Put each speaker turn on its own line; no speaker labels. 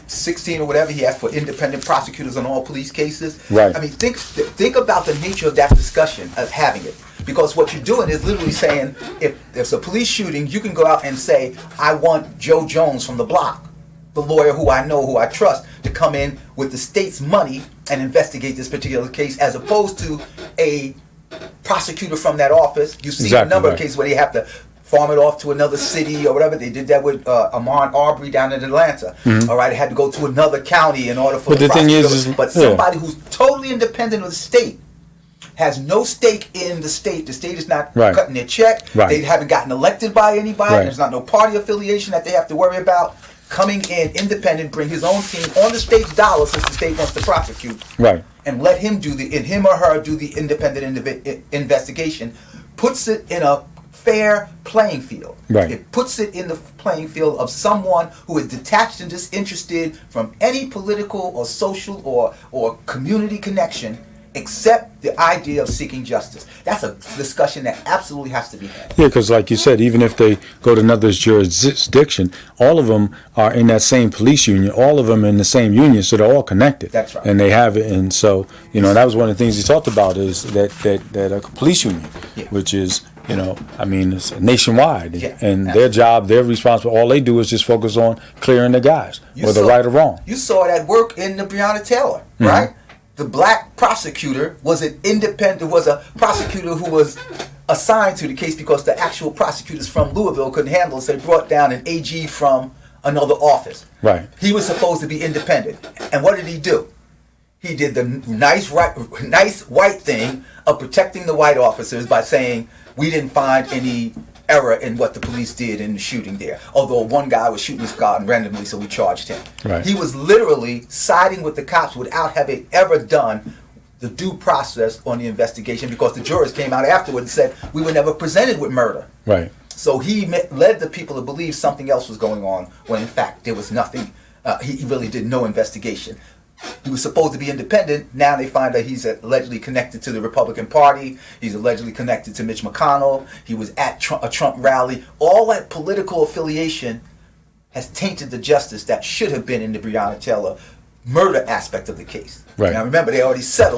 16 or whatever he asked for independent prosecutors on all police cases.
Right.
I mean, think about the nature of that discussion, of having it. Because what you're doing is literally saying, if there's a police shooting, you can go out and say, I want Joe Jones from the block, the lawyer who I know, who I trust, to come in with the state's money and investigate this particular case, as opposed to a prosecutor from that office. You see a number of cases where they have to farm it off to another city or whatever. They did that with Ahmaud Arbery down in Atlanta. All right, it had to go to another county in order for the prosecutor. But somebody who's totally independent of the state, has no stake in the state. The state is not cutting their check. They haven't gotten elected by anybody. There's not no party affiliation that they have to worry about. Coming in independent, bring his own team on the state's dollar, since the state wants to prosecute. And let him do him or her do the independent investigation. Puts it in a fair playing field. It puts it in the playing field of someone who is detached and disinterested from any political or social or community connection, except the idea of seeking justice. That's a discussion that absolutely has to be had.
Yeah, because like you said, even if they go to another jurisdiction, all of them are in that same police union. All of them in the same union, so they're all connected.
That's right.
And they have it, and so that was one of the things he talked about, is that a police union, which is I mean, it's nationwide, and their job, they're responsible. All they do is just focus on clearing the guys, whether right or wrong.
You saw that work in the Breonna Taylor, right? The black prosecutor was a prosecutor who was assigned to the case because the actual prosecutors from Louisville couldn't handle it, so they brought down an AG from another office. He was supposed to be independent. And what did he do? He did the nice white thing of protecting the white officers by saying, we didn't find any error in what the police did in the shooting there. Although one guy was shooting his gun randomly, so we charged him. He was literally siding with the cops without having ever done the due process on the investigation, because the jurors came out afterward and said, we were never presented with murder. So he led the people to believe something else was going on, when in fact there was nothing. He really did no investigation. He was supposed to be independent. Now they find that he's allegedly connected to the Republican Party. He's allegedly connected to Mitch McConnell. He was at a Trump rally. All that political affiliation has tainted the justice that should have been in the Breonna Taylor murder aspect of the case. Now remember, they already settled